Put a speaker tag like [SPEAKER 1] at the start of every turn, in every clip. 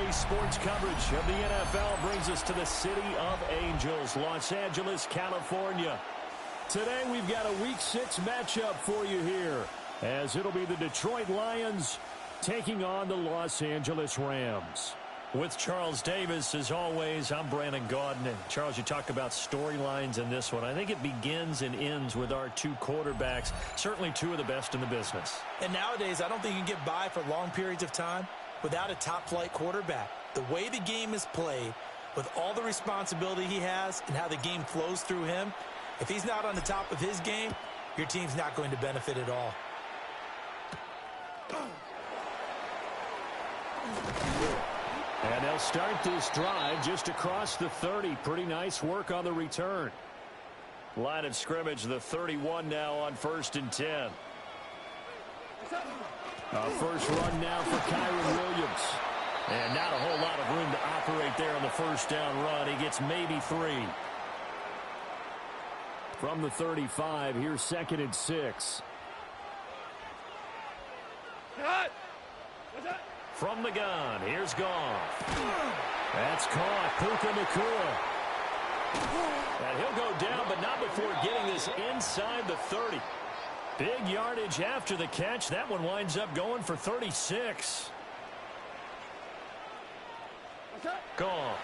[SPEAKER 1] Daily sports coverage of the NFL brings us to the City of Angels, Los Angeles, California. Today we've got a Week 6 matchup for you here, as it'll be the Detroit Lions taking on the Los Angeles Rams. With Charles Davis, as always, I'm Brandon Gaudin. And Charles, you talk about storylines in this one. I think it begins and ends with our two quarterbacks, certainly two of the best in the business.
[SPEAKER 2] And nowadays, I don't think you can get by for long periods of time without a top-flight quarterback. The way the game is played, with all the responsibility he has and how the game flows through him, if he's not on the top of his game, your team's not going to benefit at all.
[SPEAKER 1] And they'll start this drive just across the 30. Pretty nice work on the return. Line of scrimmage, the 31 now on 1st and 10. A first run now for Kyren Williams. And not a whole lot of room to operate there on the first down run. He gets maybe 3. From the 35, here's 2nd and 6. From the gun, here's Goff. That's caught. Puka Nacua. And he'll go down, but not before getting this inside the 30. Big yardage after the catch. That one winds up going for 36. Goff.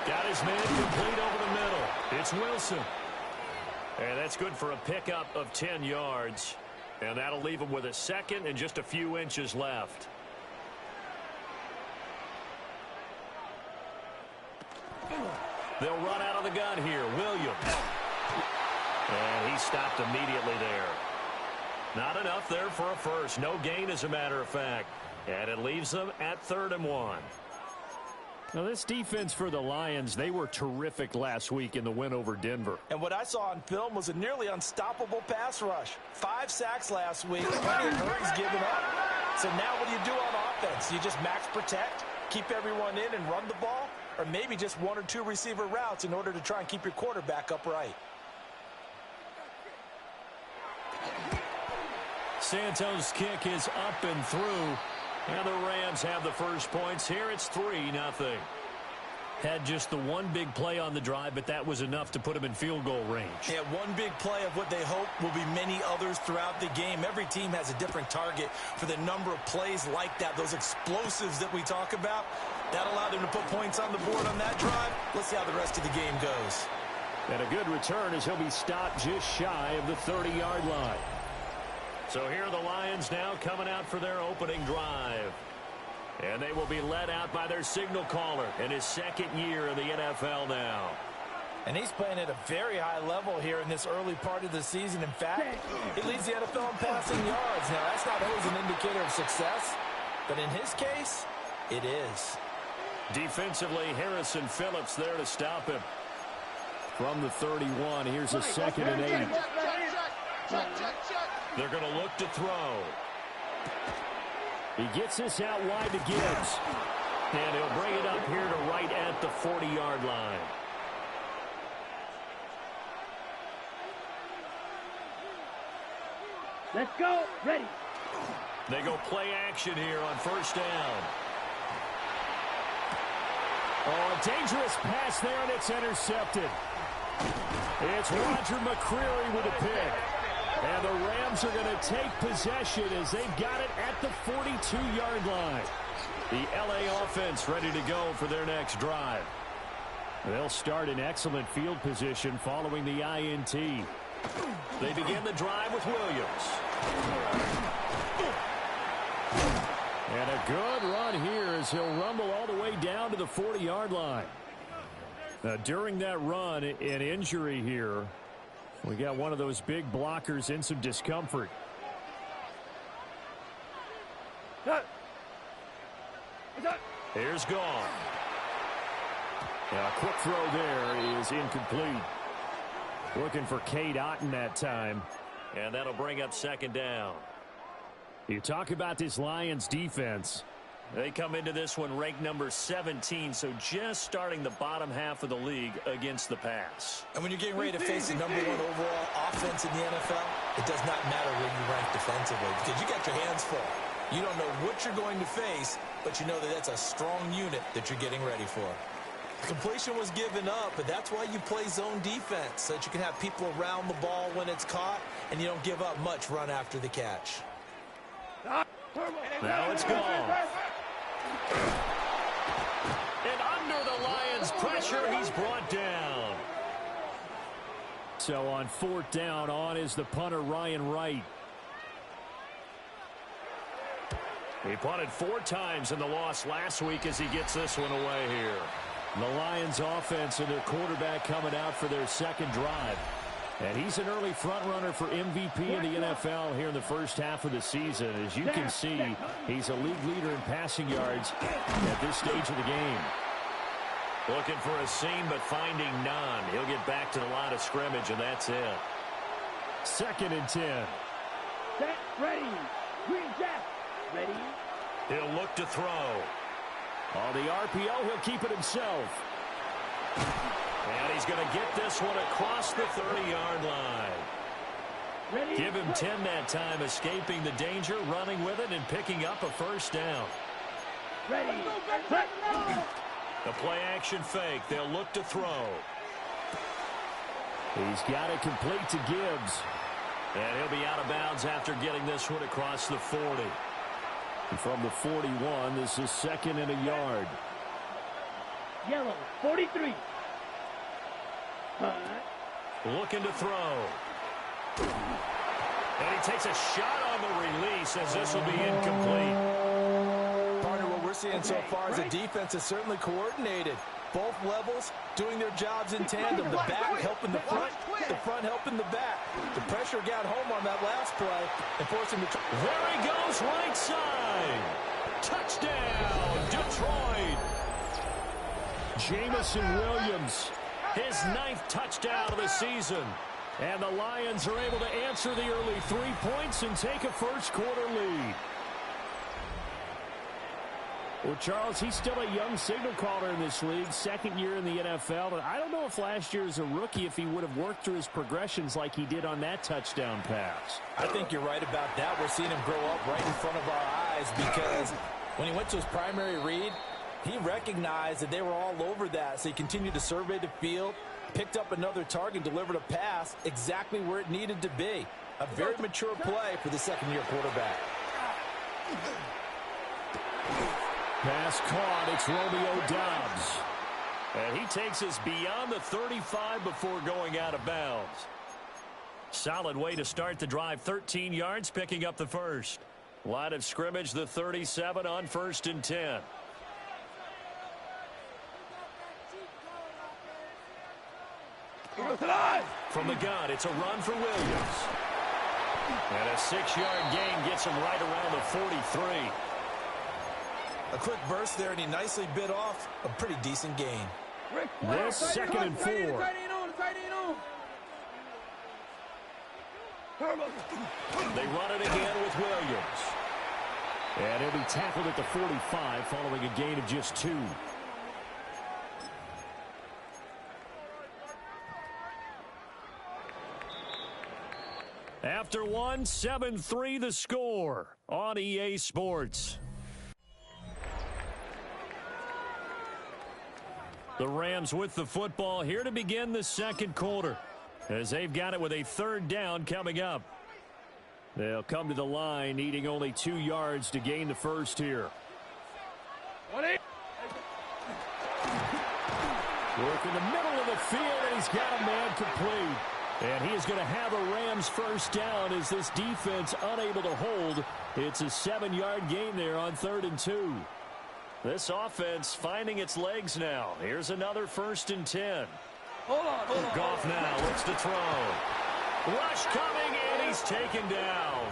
[SPEAKER 1] Got his man complete over the middle. It's Wilson. And that's good for a pickup of 10 yards. And that'll leave him with a second and just a few inches left. They'll run out of the gun here. Williams. And he stopped immediately there. Not enough there for a first. No gain, as a matter of fact. And it leaves them at 3rd and 1. Now, this defense for the Lions, they were terrific last week in the win over Denver.
[SPEAKER 2] And what I saw on film was a nearly unstoppable pass rush. 5 sacks last week. Plenty of hurries given up. So now what do you do on offense? You just max protect, keep everyone in and run the ball? Or maybe just 1 or 2 receiver routes in order to try and keep your quarterback upright?
[SPEAKER 1] Santos' kick is up and through. And the Rams have the first points here. It's 3-0. Had just the one big play on the drive, but that was enough to put them in field goal range.
[SPEAKER 2] Yeah, one big play of what they hope will be many others throughout the game. Every team has a different target for the number of plays like that, those explosives that we talk about. That allowed them to put points on the board on that drive. Let's see how the rest of the game goes.
[SPEAKER 1] And a good return as he'll be stopped just shy of the 30-yard line. So here are the Lions now coming out for their opening drive. And they will be led out by their signal caller in his 2nd year in the NFL now.
[SPEAKER 2] And he's playing at a very high level here in this early part of the season. In fact, he leads the NFL in passing yards. Now, that's not always an indicator of success, but in his case, it is.
[SPEAKER 1] Defensively, Harrison Phillips there to stop him. From the 31, here's a 2nd and 8. They're going to look to throw. He gets this out wide to Gibbs. And he'll bring it up here to right at the 40-yard line.
[SPEAKER 3] Let's go. Ready.
[SPEAKER 1] They go play action here on 1st down. Oh, a dangerous pass there, and it's intercepted. It's Roger McCreary with a pick. And the Rams are going to take possession as they've got it at the 42-yard line. The LA offense ready to go for their next drive. They'll start in excellent field position following the INT. They begin the drive with Williams. And a good run here as he'll rumble all the way down to the 40-yard line. Now, during that run, an injury here. We got one of those big blockers in some discomfort. Here's Goff. A quick throw there is incomplete. Looking for Cade Otton that time. And that'll bring up 2nd down. You talk about this Lions defense. They come into this one ranked number 17, so just starting the bottom half of the league against the pass.
[SPEAKER 2] And when you're getting ready to face the #1 overall offense in the NFL, it does not matter where you rank defensively because you got your hands full. You don't know what you're going to face, but you know that that's a strong unit that you're getting ready for. Completion was given up, but that's why you play zone defense, so that you can have people around the ball when it's caught, and you don't give up much run after the catch.
[SPEAKER 1] Now it's gone. And under the Lions' pressure, he's brought down. So on 4th down, on is the punter, Ryan Wright. He punted 4 times in the loss last week as he gets this one away here. The Lions offense and their quarterback coming out for their second drive. And he's an early front runner for MVP in the NFL here in the first half of the season. As you can see, he's a league leader in passing yards at this stage of the game. Looking for a seam, but finding none. He'll get back to the line of scrimmage, and that's it. 2nd and 10.
[SPEAKER 3] Set, ready. Green Jack, ready.
[SPEAKER 1] He'll look to throw. On the RPO, he'll keep it himself. And he's going to get this one across the 30-yard line.
[SPEAKER 3] Ready,
[SPEAKER 1] Give him 10 that time, escaping the danger, running with it, and picking up a first down.
[SPEAKER 3] ready.
[SPEAKER 1] The play-action fake. They'll look to throw. He's got it complete to Gibbs. And he'll be out of bounds after getting this one across the 40. And from the 41, this is 2nd and a yard.
[SPEAKER 3] Yellow, 43.
[SPEAKER 1] Looking to throw. And he takes a shot on the release as this will be incomplete.
[SPEAKER 2] Partner, what we're seeing so far is the defense is certainly coordinated. Both levels doing their jobs in tandem. The back helping the front helping the back. The pressure got home on that last play and forced him to...
[SPEAKER 1] There he goes, right side. Touchdown, Detroit. Jamison Williams, his 9th touchdown of the season. And the Lions are able to answer the early 3 points and take a first-quarter lead. Well, Charles, he's still a young signal caller in this league, 2nd year in the NFL. And I don't know if last year as a rookie, if he would have worked through his progressions like he did on that touchdown pass.
[SPEAKER 2] I think you're right about that. We're seeing him grow up right in front of our eyes because when he went to his primary read, he recognized that they were all over that. So he continued to survey the field, picked up another target, delivered a pass exactly where it needed to be. A very mature play for the 2nd-year quarterback.
[SPEAKER 1] Pass caught. It's Romeo Doubs. And he takes us beyond the 35 before going out of bounds. Solid way to start the drive. 13 yards, picking up the first. Line of scrimmage, the 37 on 1st and 10. From the gun, it's a run for Williams. And a 6-yard gain gets him right around the 43.
[SPEAKER 2] A quick burst there, and he nicely bit off a pretty decent gain.
[SPEAKER 1] This 2nd and 4. They run it again with Williams. And he'll be tackled at the 45 following a gain of just 2. After 1, 7-3 the score on EA Sports. The Rams with the football here to begin the 2nd quarter as they've got it with a 3rd down coming up. They'll come to the line needing only 2 yards to gain the first here. Work in the middle of the field, and he's got a man complete. And he is going to have a Rams first down as this defense unable to hold. It's a 7-yard gain there on 3rd and 2. This offense finding its legs now. Here's another 1st and 10.
[SPEAKER 3] Hold on.
[SPEAKER 1] Goff now looks to throw. Rush coming, and he's taken down.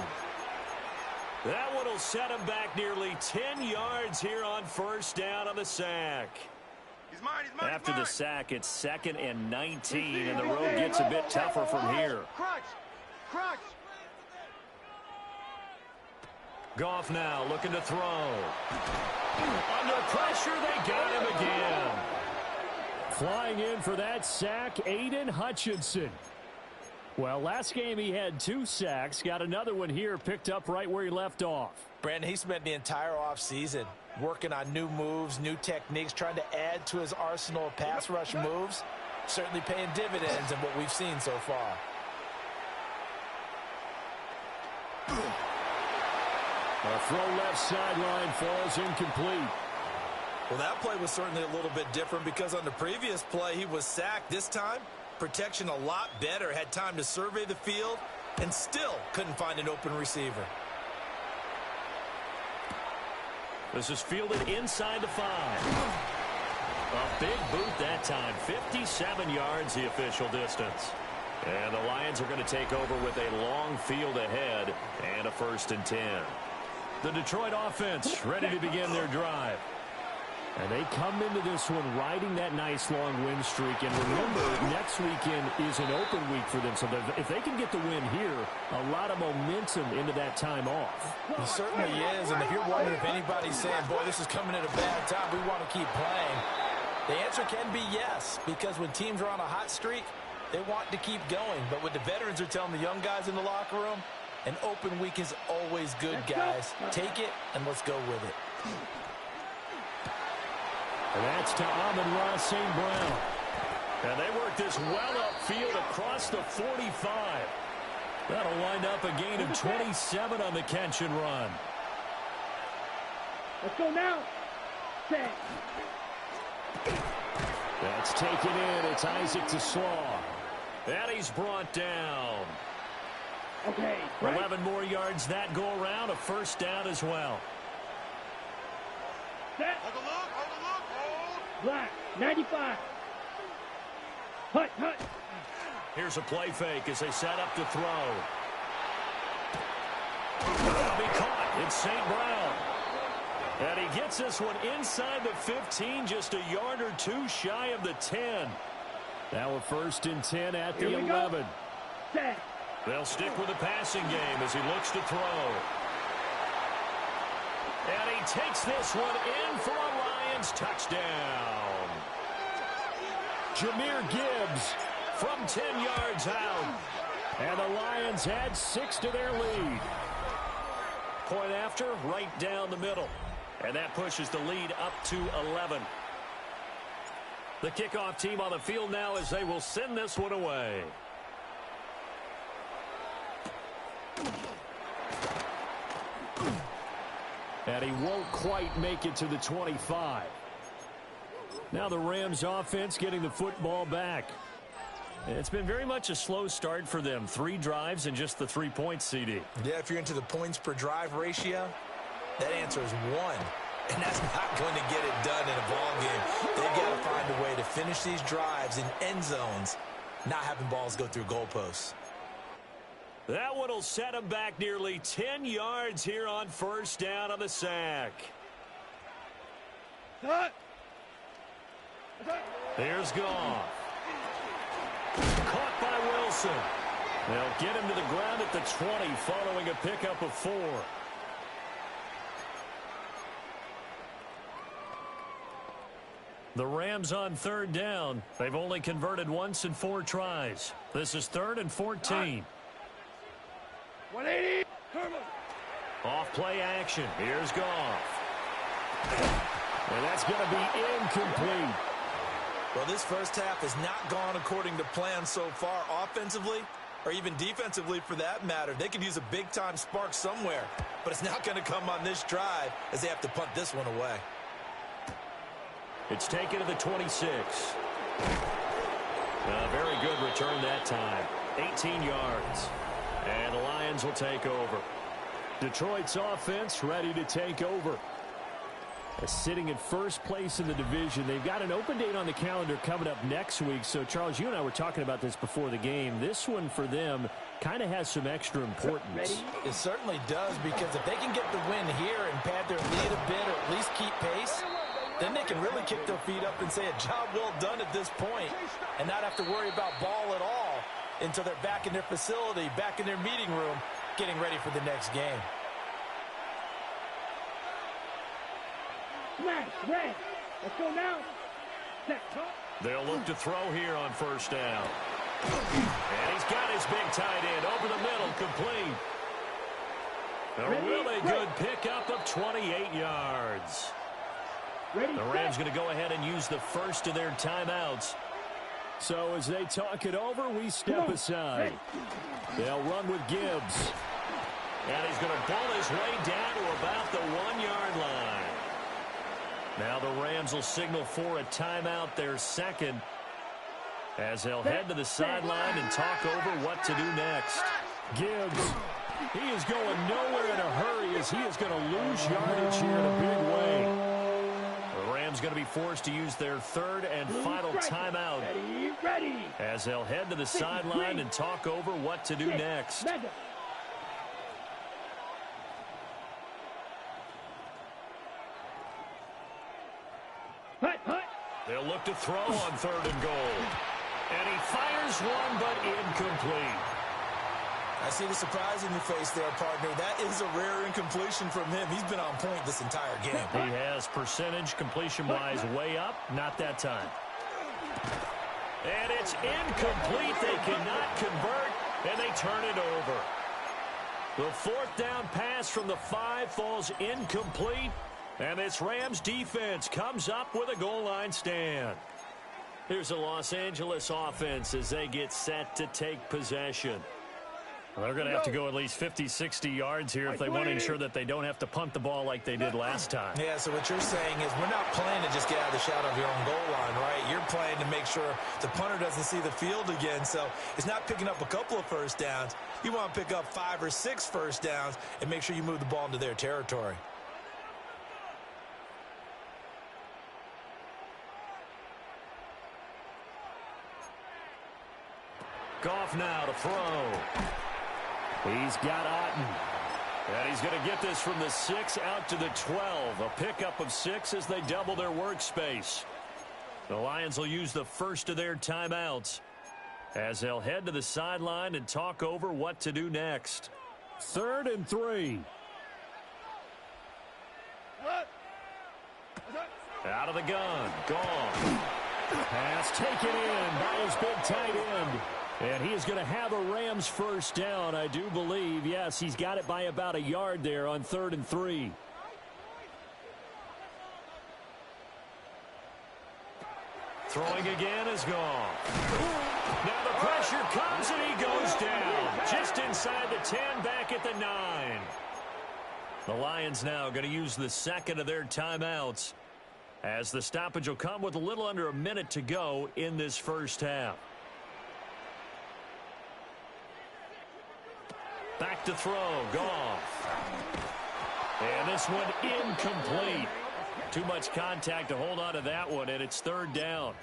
[SPEAKER 1] That one will set him back nearly 10 yards here on 1st down on the sack. After the sack, it's 2nd and 19, and the road gets a bit tougher from here. Goff now looking to throw. Under pressure, they got him again. Flying in for that sack, Aiden Hutchinson. Well, last game he had 2 sacks. Got another one here, picked up right where he left off.
[SPEAKER 2] Brandon, he spent the entire offseason working on new moves, new techniques, trying to add to his arsenal of pass rush moves. Certainly paying dividends in what we've seen so far.
[SPEAKER 1] A throw left sideline falls incomplete.
[SPEAKER 2] Well, that play was certainly a little bit different because on the previous play, he was sacked. This time, protection a lot better. Had time to survey the field and still couldn't find an open receiver.
[SPEAKER 1] This is fielded inside the 5. A big boot that time. 57 yards the official distance. And the Lions are going to take over with a long field ahead and a 1st and 10. The Detroit offense ready to begin their drive. And they come into this one riding that nice long win streak. And remember, next weekend is an open week for them. So if they can get the win here, a lot of momentum into that time off.
[SPEAKER 2] He certainly is. And if you're wondering if anybody's saying, boy, this is coming at a bad time, we want to keep playing, the answer can be yes. Because when teams are on a hot streak, they want to keep going. But what the veterans are telling the young guys in the locker room, an open week is always good, guys. Take it, and let's go with it.
[SPEAKER 1] And that's to Amon-Ra St. Brown. And they work this well upfield across the 45. That'll wind up a gain of 27 on the catch and run.
[SPEAKER 3] Let's go now. Set.
[SPEAKER 1] That's taken in. It's Isaac to Slaw. And he's brought down.
[SPEAKER 3] Okay. Right.
[SPEAKER 1] 11 more yards that go around. A 1st down as well.
[SPEAKER 3] Set. Black. 95. Hut.
[SPEAKER 1] Here's a play fake as they set up to throw. That'll be caught. It's St. Brown. And he gets this one inside the 15, just a yard or 2 shy of the 10. Now a 1st and 10 at the 11.
[SPEAKER 3] Set.
[SPEAKER 1] They'll stick with the passing game as he looks to throw. And he takes this one in for a Lions touchdown. Jahmyr Gibbs from 10 yards out. And the Lions add 6 to their lead. Point after, right down the middle. And that pushes the lead up to 11. The kickoff team on the field now as they will send this one away. And he won't quite make it to the 25. Now the Rams offense getting the football back. It's been very much a slow start for them. 3 drives and just the 3 points, CD.
[SPEAKER 2] Yeah, if you're into the points per drive ratio, that answer is 1. And that's not going to get it done in a ball game. They've got to find a way to finish these drives in end zones, not having balls go through goalposts.
[SPEAKER 1] That one will set him back nearly 10 yards here on 1st down on the sack. Here's Goff. Caught by Wilson. They'll get him to the ground at the 20 following a pickup of 4. The Rams on 3rd down. They've only converted once in 4 tries. This is 3rd and 14.
[SPEAKER 3] 180.
[SPEAKER 1] Off play action. Here's Goff. And that's going to be incomplete.
[SPEAKER 2] Well, this first half has not gone according to plan so far offensively or even defensively for that matter. They could use a big-time spark somewhere, but it's not going to come on this drive as they have to punt this one away.
[SPEAKER 1] It's taken to the 26. A very good return that time. 18 yards. And the Lions will take over. Detroit's offense ready to take over. Sitting in 1st place in the division. They've got an open date on the calendar coming up next week. So, Charles, you and I were talking about this before the game. This one for them kind of has some extra importance.
[SPEAKER 2] It certainly does, because if they can get the win here and pad their lead a bit or at least keep pace, then they can really kick their feet up and say a job well done at this point and not have to worry about ball at all until they're back in their facility, back in their meeting room, getting ready for the next game.
[SPEAKER 3] Smash, red. Let's go now. Set.
[SPEAKER 1] They'll look to throw here on 1st down. And he's got his big tight end over the middle, complete. A really good pickup of 28 yards. The Rams going to go ahead and use the first of their timeouts. So as they talk it over, we step aside. They'll run with Gibbs. And he's going to pull his way down to about the 1-yard line. Now the Rams will signal for a timeout, their second, as they'll head to the sideline and talk over what to do next. Gibbs, he is going nowhere in a hurry as he is going to lose yardage here in a big way. The Rams going to be forced to use their third and final timeout as they'll head to the sideline and talk over what to do next. They'll look to throw on 3rd and goal. And he fires one, but incomplete.
[SPEAKER 2] I see the surprise in your face there, partner. That is a rare incompletion from him. He's been on point this entire game.
[SPEAKER 1] He has percentage completion-wise way up. Not that time. And it's incomplete. They cannot convert, and they turn it over. The 4th down pass from the 5 falls incomplete. And this Rams defense comes up with a goal line stand. Here's the Los Angeles offense as they get set to take possession. Well, they're going to have to go at least 50, 60 yards here if they want to ensure that they don't have to punt the ball like they did last time.
[SPEAKER 2] Yeah, so what you're saying is we're not playing to just get out of the shadow of your own goal line, right? You're playing to make sure the punter doesn't see the field again. So it's not picking up a couple of first downs. You want to pick up 5 or 6 first downs and make sure you move the ball into their territory.
[SPEAKER 1] Goff now to throw. He's got Otten. And he's going to get this from the 6 out to the 12. A pickup of 6 as they double their workspace. The Lions will use the first of their timeouts as they'll head to the sideline and talk over what to do next. 3rd and 3. Out of the gun. Gone. Pass taken in by his big tight end. And he is going to have a Rams first down, I do believe. Yes, he's got it by about a yard there on 3rd and 3. Throwing again is gone. Now the pressure comes and he goes down. Just inside the 10, back at the 9. The Lions now going to use the second of their timeouts as the stoppage will come with a little under a minute to go in this first half. Back to throw, Goff. And this one incomplete. Too much contact to hold on to that one, and it's 3rd down.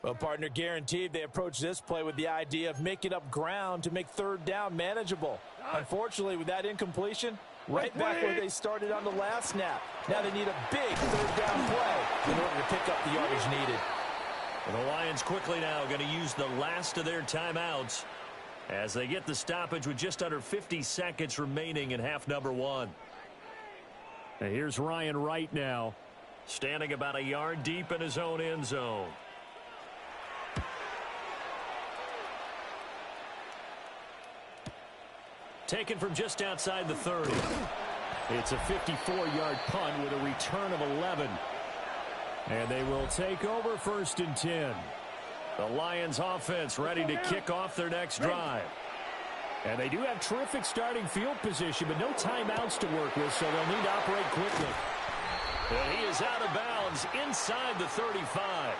[SPEAKER 2] Well, partner, guaranteed they approach this play with the idea of making up ground to make 3rd down manageable. Unfortunately, with that incompletion, right back where they started on the last snap. Now they need a big 3rd down play in order to pick up the yardage needed.
[SPEAKER 1] And the Lions quickly now going to use the last of their timeouts as they get the stoppage with just under 50 seconds remaining in half number 1. And here's Ryan Wright now, standing about a yard deep in his own end zone. Taken from just outside the 30. It's a 54-yard punt with a return of 11. And they will take over 1st and 10. The Lions offense ready to kick off their next drive. And they do have terrific starting field position, but no timeouts to work with, so they'll need to operate quickly. And he is out of bounds inside the 35.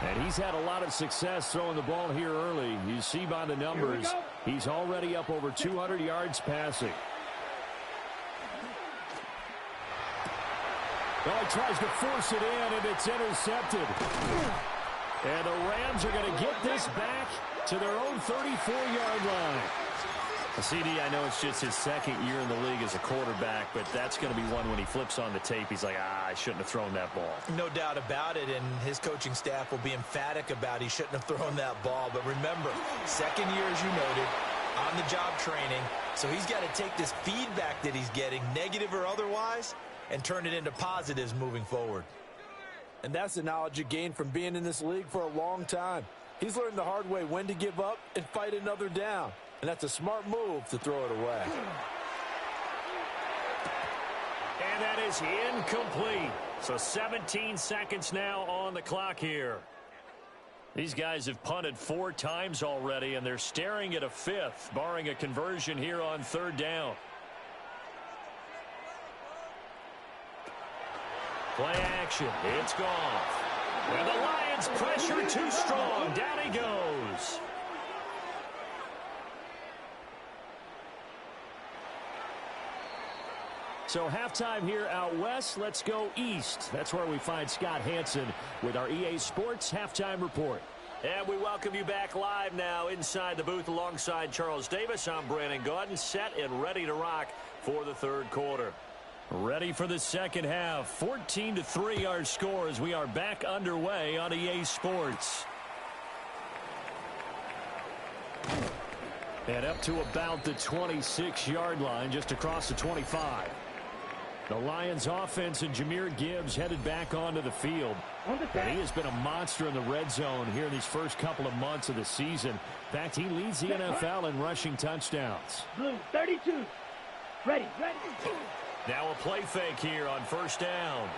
[SPEAKER 1] And he's had a lot of success throwing the ball here early. You see by the numbers, he's already up over 200 yards passing. Well, he tries to force it in, and it's intercepted. And the Rams are going to get this back to their own 34-yard line. CD, I know it's just his 2nd year in the league as a quarterback, but that's going to be one when he flips on the tape. He's like, I shouldn't have thrown that ball.
[SPEAKER 2] No doubt about it, and his coaching staff will be emphatic about he shouldn't have thrown that ball. But remember, 2nd year, as you noted, on-the-job training. So he's got to take this feedback that he's getting, negative or otherwise, and turn it into positives moving forward. And that's the knowledge you gain from being in this league for a long time. He's learned the hard way when to give up and fight another down. And that's a smart move to throw it away.
[SPEAKER 1] And that is incomplete. So 17 seconds now on the clock here. These guys have punted 4 times already, and they're staring at a 5th, barring a conversion here on 3rd down. Play action. It's gone. And the Lions pressure too strong. Down he goes. So halftime here out west. Let's go east. That's where we find Scott Hanson with our EA Sports Halftime Report. And we welcome you back live now inside the booth alongside Charles Davis. I'm Brandon Gaudin, set and ready to rock for the 3rd quarter. Ready for the second half. 14-3 our score as we are back underway on EA Sports. And up to about the 26-yard line, just across the 25. The Lions offense and Jahmyr Gibbs headed back onto the field. And he has been a monster in the red zone here in these first couple of months of the season. In fact, he leads the NFL in rushing touchdowns.
[SPEAKER 3] Blue, 32. Ready.
[SPEAKER 1] Now a play fake here on 1st down.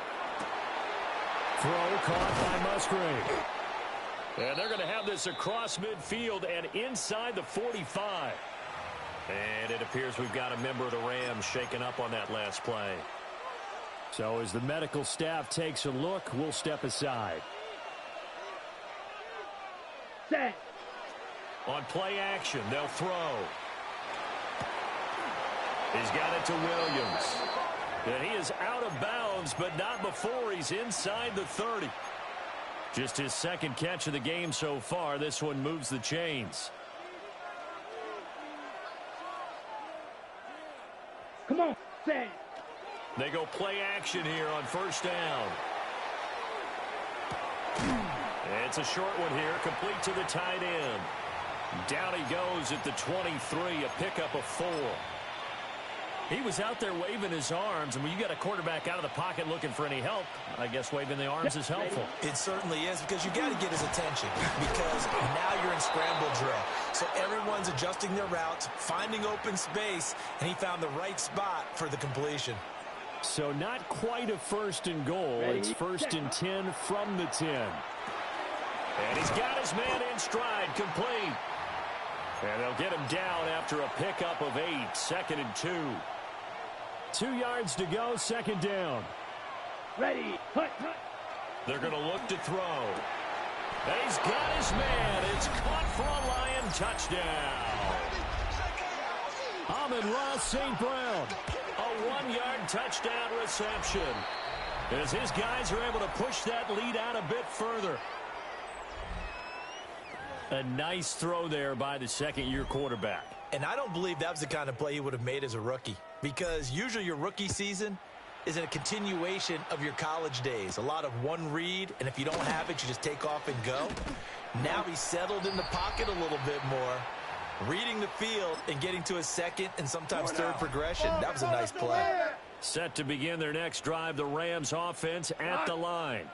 [SPEAKER 1] Throw caught by Musgrave. And they're going to have this across midfield and inside the 45. And it appears we've got a member of the Rams shaken up on that last play. So as the medical staff takes a look, we'll step aside.
[SPEAKER 3] Set.
[SPEAKER 1] On play action, they'll throw. He's got it to Williams. And he is out of bounds, but not before he's inside the 30. Just his 2nd catch of the game so far. This one moves the chains.
[SPEAKER 3] Come on, set.
[SPEAKER 1] They go play action here on 1st down. It's a short one here, complete to the tight end. Down he goes at the 23, a pickup of 4. He was out there waving his arms, and when you got a quarterback out of the pocket looking for any help, I guess waving the arms is helpful.
[SPEAKER 2] It certainly is, because you got to get his attention, because now you're in scramble drill. So everyone's adjusting their routes, finding open space, and he found the right spot for the completion.
[SPEAKER 1] So not quite a 1st and goal. It's 1st and 10 from the 10. And he's got his man in stride, complete. And they'll get him down after a pickup of 8, 2nd and 2. 2 yards to go, 2nd down.
[SPEAKER 3] Ready. Hut.
[SPEAKER 1] They're going to look to throw. And he's got his man. It's caught for a Lion touchdown. Amon-Ra St. Brown. A 1-yard touchdown reception. As his guys are able to push that lead out a bit further. A nice throw there by the 2nd-year quarterback.
[SPEAKER 2] And I don't believe that was the kind of play he would have made as a rookie, because usually your rookie season is a continuation of your college days. A lot of one read, and if you don't have it, you just take off and go. Now he's settled in the pocket a little bit more, reading the field and getting to a 2nd and sometimes 3rd progression. That was a nice play.
[SPEAKER 1] Set to begin their next drive, the Rams offense at the line.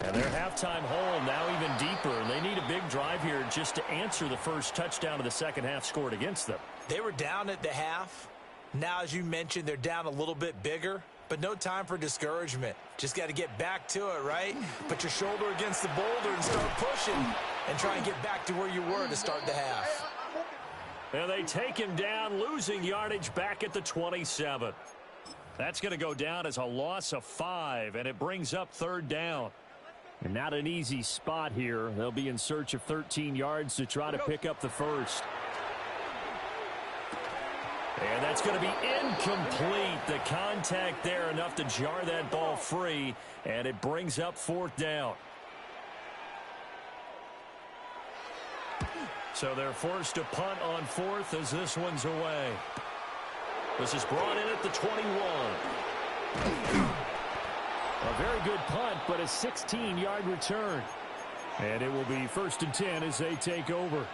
[SPEAKER 1] And their halftime hole now even deeper. And they need a big drive here just to answer the first touchdown of the 2nd half scored against them.
[SPEAKER 2] They were down at the half. Now, as you mentioned, they're down a little bit bigger, but no time for discouragement. Just got to get back to it, right? Put your shoulder against the boulder and start pushing and try and get back to where you were to start the half.
[SPEAKER 1] And they take him down, losing yardage back at the 27. That's going to go down as a loss of 5, and it brings up 3rd down. And not an easy spot here. They'll be in search of 13 yards to try to pick up the 1st. And that's going to be incomplete. The contact there enough to jar that ball free, and it brings up 4th down. So they're forced to punt on 4th as this one's away. This is brought in at the 21. A very good punt, but a 16-yard return. And it will be 1st and 10 as they take over.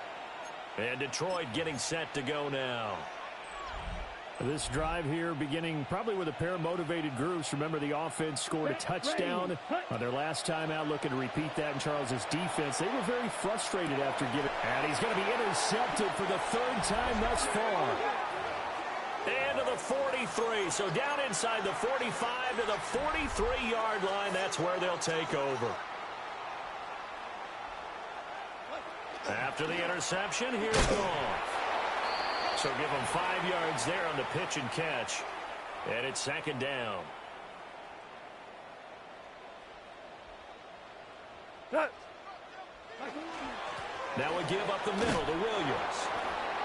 [SPEAKER 1] And Detroit getting set to go now. This drive here beginning probably with a pair of motivated groups. Remember, the offense scored a touchdown on their last time out, looking to repeat that in Charles's defense. They were very frustrated after giving. And he's going to be intercepted for the third time thus far. And to the 43. So down inside the 45 to the 43-yard line. That's where they'll take over. After the interception, here's Goff. So give them 5 yards there on the pitch and catch. And it's second down. Now we give up the middle to Williams.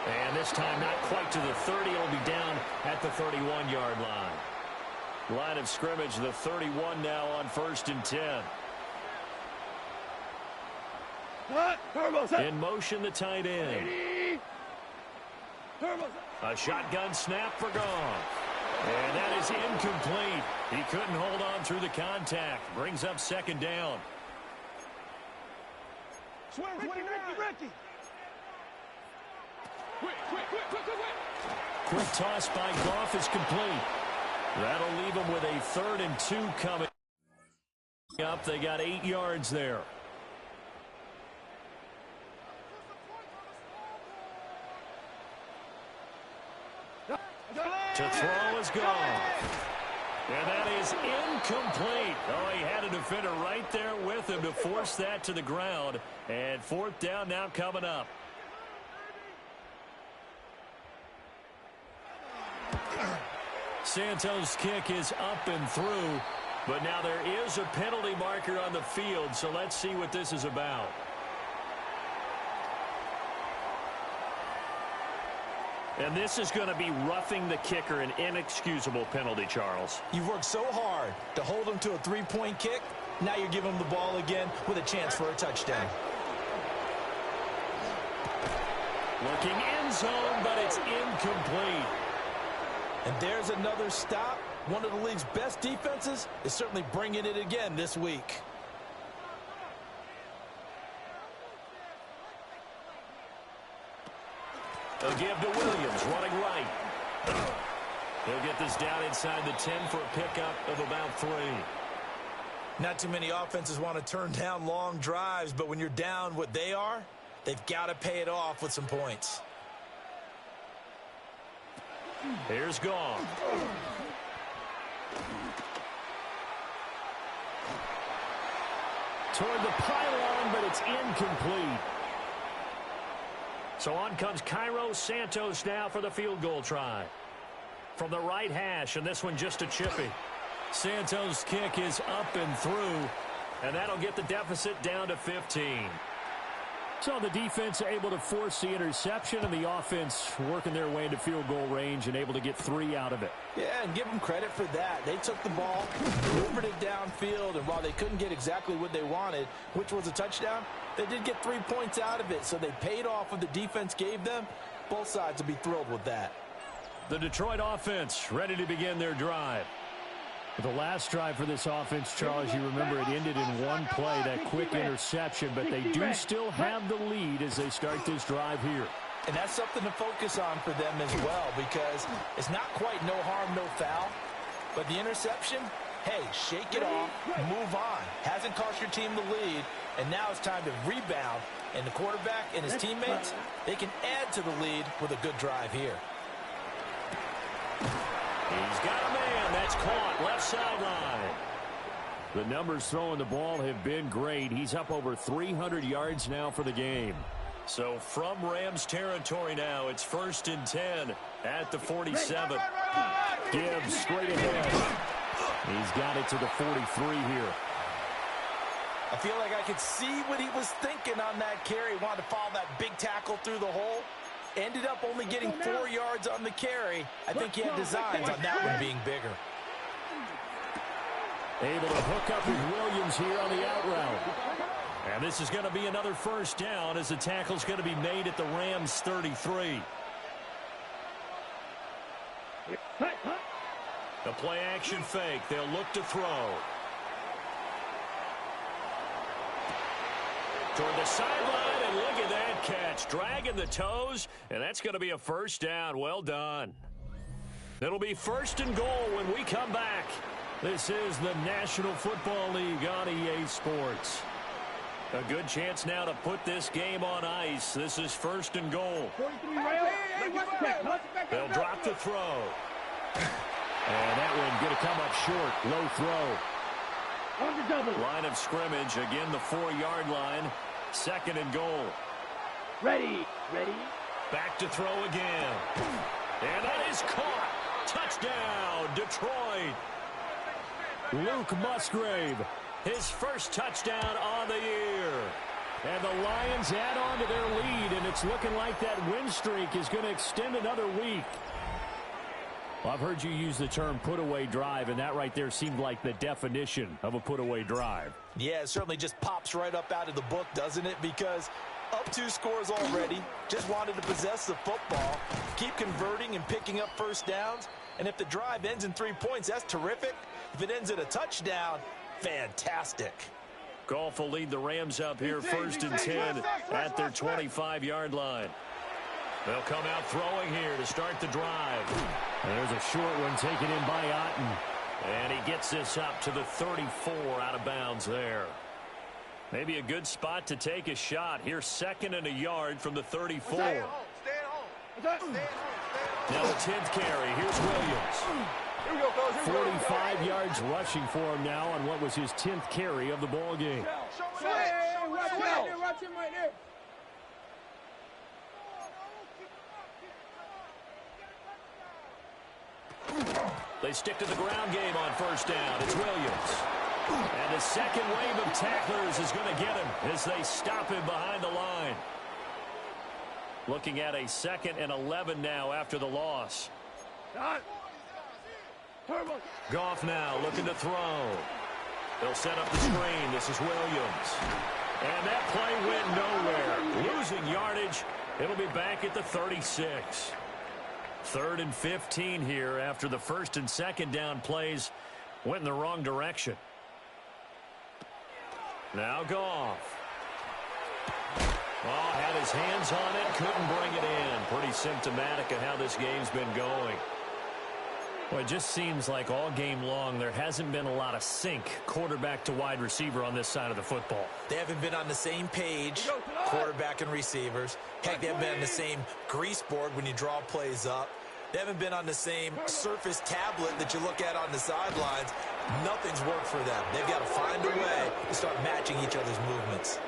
[SPEAKER 1] And this time not quite to the 30. It'll be down at the 31-yard line. Line of scrimmage, the 31 now on 1st and 10. In motion, the tight end. A shotgun snap for Goff. And that is incomplete. He couldn't hold on through the contact. Brings up second down.
[SPEAKER 3] Ricky.
[SPEAKER 1] Quick toss by Goff is complete. That'll leave him with a 3rd and 2 coming up. They got 8 yards there. To throw is Goff. And that is incomplete. Oh, he had a defender right there with him to force that to the ground. And 4th down now coming up. Santos' kick is up and through. But now there is a penalty marker on the field. So let's see what this is about. And this is going to be roughing the kicker, an inexcusable penalty, Charles.
[SPEAKER 2] You've worked so hard to hold him to a 3-point kick. Now you're giving him the ball again with a chance for a touchdown.
[SPEAKER 1] Looking end zone, but it's incomplete.
[SPEAKER 2] And there's another stop. One of the league's best defenses is certainly bringing it again this week.
[SPEAKER 1] They'll give to Williams, running right. He'll get this down inside the 10 for a pickup of about 3.
[SPEAKER 2] Not too many offenses want to turn down long drives, but when you're down what they are, they've got to pay it off with some points.
[SPEAKER 1] Here's Goff. Toward the pylon, but it's incomplete. So on comes Cairo Santos now for the field goal try. From the right hash, and this one just a chippy. Santos' kick is up and through, and that'll get the deficit down to 15. So the defense able to force the interception, and the offense working their way into field goal range and able to get 3 out of it.
[SPEAKER 2] Yeah, and give them credit for that. They took the ball, delivered it downfield, and while they couldn't get exactly what they wanted, which was a touchdown, they did get 3 points out of it, so they paid off what the defense gave them. Both sides will be thrilled with that.
[SPEAKER 1] The Detroit offense ready to begin their drive. The last drive for this offense, Charles, you remember it ended in one play, that quick interception, but they do still have the lead as they start this drive here.
[SPEAKER 2] And that's something to focus on for them as well, because it's not quite no harm, no foul, but the interception, hey, shake it off, move on. Hasn't cost your team the lead, and now it's time to rebound, and the quarterback and his teammates, they can add to the lead with a good drive here.
[SPEAKER 1] He's got a man. That's caught. Left sideline. The numbers throwing the ball have been great. He's up over 300 yards now for the game. So from Rams territory now, it's 1st and 10 at the 47. Gibbs straight ahead. He's got it to the 43 here.
[SPEAKER 2] I feel like I could see what he was thinking on that carry. He wanted to follow that big tackle through the hole. Ended up only getting 4 yards on the carry. I think he had designs on that one being bigger.
[SPEAKER 1] Able to hook up with Williams here on the out route. And this is going to be another 1st down as the tackle's going to be made at the Rams 33. The play action fake. They'll look to throw. Toward the sideline, and look at that catch. Dragging the toes, and that's going to be a 1st down. Well done. It'll be 1st and goal when we come back. This is the National Football League on EA Sports. A good chance now to put this game on ice. This is 1st and goal. They'll drop the throw. And that one going to come up short. Low throw. Line of scrimmage. Again, the 4-yard line. 2nd and goal.
[SPEAKER 3] Ready.
[SPEAKER 1] Back to throw again. And that is caught. Touchdown, Detroit. Luke Musgrave, his first touchdown on the year. And the Lions add on to their lead, and it's looking like that win streak is going to extend another week. Well, I've heard you use the term put-away drive, and that right there seemed like the definition of a put-away drive.
[SPEAKER 2] Yeah, it certainly just pops right up out of the book, doesn't it? Because up 2 scores already, just wanted to possess the football, keep converting and picking up first downs. And if the drive ends in 3 points, that's terrific. If it ends in a touchdown, fantastic.
[SPEAKER 1] Goff will lead the Rams up here 1st and 10 at their 25-yard line. They'll come out throwing here to start the drive. And there's a short one taken in by Otten. And he gets this up to the 34 out of bounds there. Maybe a good spot to take a shot. Here, 2nd and a yard from the 34.
[SPEAKER 3] Stay at home.
[SPEAKER 1] Now the 10th carry. Here's Williams.
[SPEAKER 3] Here we go, coach.
[SPEAKER 1] 45 yards rushing for him now on what was his 10th carry of the ball game.
[SPEAKER 3] Watch him right there.
[SPEAKER 1] They stick to the ground game on 1st down. It's Williams. And the second wave of tacklers is going to get him as they stop him behind the line. Looking at a 2nd and 11 now after the loss. Goff now looking to throw. They'll set up the screen. This is Williams. And that play went nowhere. Losing yardage. It'll be back at the 36. 3rd and 15 here after the 1st and 2nd down plays went in the wrong direction. Now Goff. Oh, had his hands on it, couldn't bring it in. Pretty symptomatic of how this game's been going. Well, it just seems like all game long there hasn't been a lot of sync quarterback to wide receiver on this side of the football.
[SPEAKER 2] They haven't been on the same page, quarterback and receivers. Heck, they haven't been on the same grease board when you draw plays up. They haven't been on the same surface tablet that you look at on the sidelines. Nothing's worked for them. They've got to find a way to start matching each other's movements.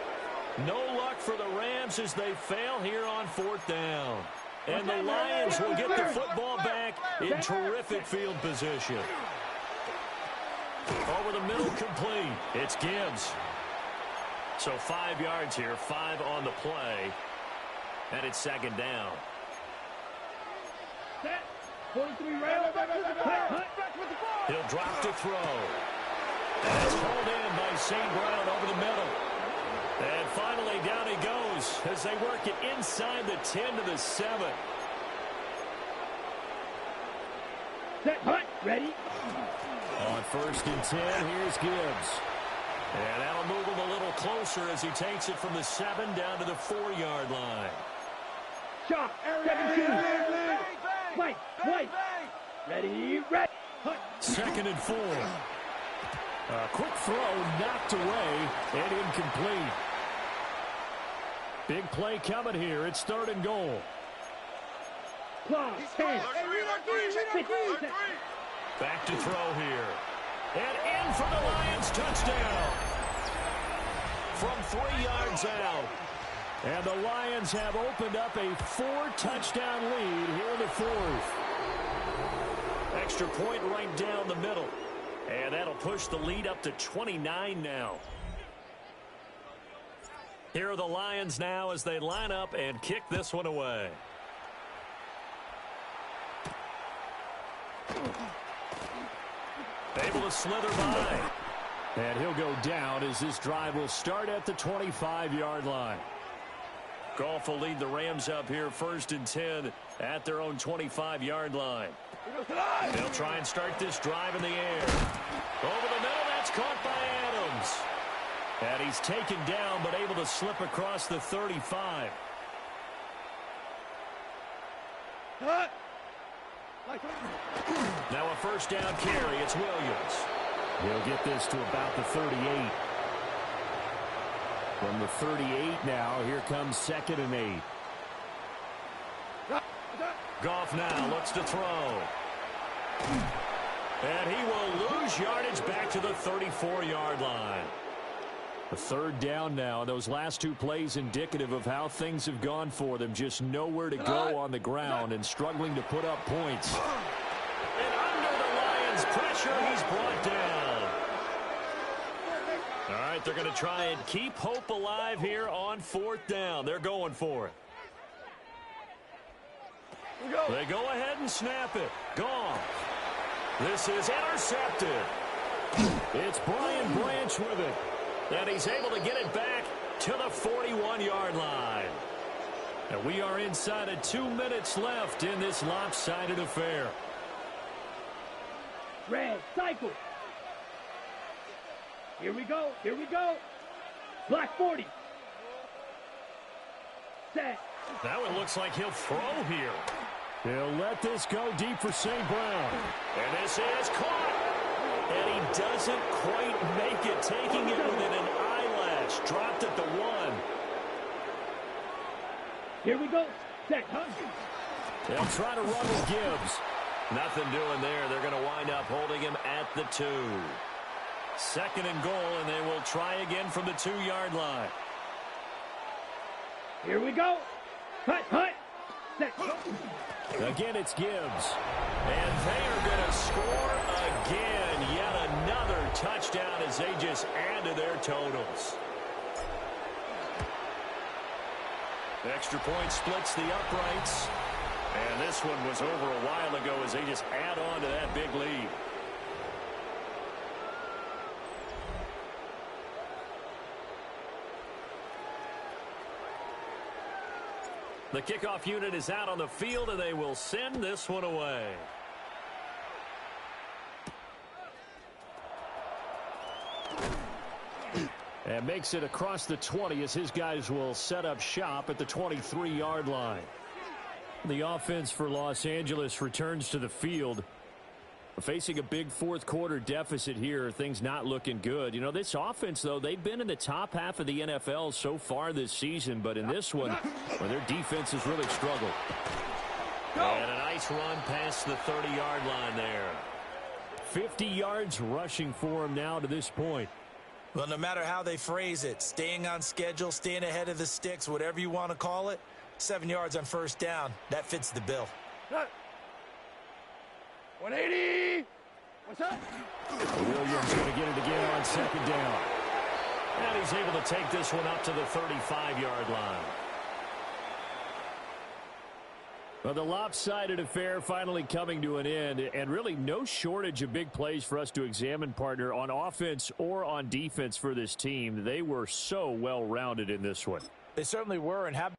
[SPEAKER 1] No luck for the Rams as they fail here on 4th down. And the Lions will get the football back in terrific field position. Over the middle, complete. It's Gibbs. So 5 yards here, 5 on the play. And it's 2nd down.
[SPEAKER 3] 43
[SPEAKER 1] He'll drop to throw. And it's pulled in by St. Brown over the middle. And finally, down he goes as they work it inside the 10 to the 7.
[SPEAKER 3] Set, hut, ready.
[SPEAKER 1] On 1st and 10, here's Gibbs. And that'll move him a little closer as he takes it from the 7 down to the 4-yard line.
[SPEAKER 3] Shot, 7-2. White. Ready. Hut.
[SPEAKER 1] 2nd and 4. A quick throw knocked away and incomplete. Big play coming here. It's 3rd and goal. Back to throw here. And in for the Lions touchdown. From 3 yards out. And the Lions have opened up a 4-touchdown lead here in the 4th. Extra point right down the middle. And that'll push the lead up to 29 now. Here are the Lions now as they line up and kick this one away. Able to slither by. And he'll go down as this drive will start at the 25-yard line. Goff will lead the Rams up here 1st and 10 at their own 25-yard line. They'll try and start this drive in the air. Over the middle, that's caught by Adams. And he's taken down but able to slip across the 35. Now a first down carry. It's Williams. He'll get this to about the 38. From the 38 now, here comes 2nd and 8. Goff now looks to throw. And he will lose yardage back to the 34-yard line. A 3rd down now. Those last 2 plays indicative of how things have gone for them. Just nowhere to go on the ground and struggling to put up points. And under the Lions' pressure, he's brought down. All right, they're going to try and keep hope alive here on 4th down. They're going for it. They go ahead and snap it. Gone. This is intercepted. It's Brian Branch with it. And he's able to get it back to the 41-yard line. And we are inside of 2 minutes left in this lopsided affair.
[SPEAKER 3] Red, cycle. Here we go. Here we go. Black 40. Set.
[SPEAKER 1] That one looks like he'll throw here. He'll let this go deep for St. Brown. And this is caught. And he doesn't quite make it, taking it within an eyelash. Dropped at the 1.
[SPEAKER 3] Here we go. Set, huh?
[SPEAKER 1] They'll try to run with Gibbs. Nothing doing there. They're going to wind up holding him at the 2. 2nd and goal, and they will try again from the 2-yard line.
[SPEAKER 3] Here we go. Hut, hut. Set.
[SPEAKER 1] Again, it's Gibbs. And they are going to score again. Yet another touchdown as they just add to their totals. Extra point splits the uprights. And this one was over a while ago as they just add on to that big lead. The kickoff unit is out on the field, and they will send this one away. And makes it across the 20 as his guys will set up shop at the 23-yard line. The offense for Los Angeles returns to the field. Facing a big 4th quarter deficit here, things not looking good. You know, this offense, though, they've been in the top half of the NFL so far this season, but in this one, well, their defense has really struggled. And a nice run past the 30-yard line there. 50 yards rushing for him now to this point.
[SPEAKER 2] Well, no matter how they phrase it, staying on schedule, staying ahead of the sticks, whatever you want to call it, 7 yards on 1st down, that fits the bill.
[SPEAKER 3] 180. What's up?
[SPEAKER 1] Williams going to get it again on 2nd down. And he's able to take this one up to the 35-yard line. Well, the lopsided affair finally coming to an end, and really no shortage of big plays for us to examine, partner, on offense or on defense for this team. They were so well-rounded in this one.
[SPEAKER 2] They certainly were, and have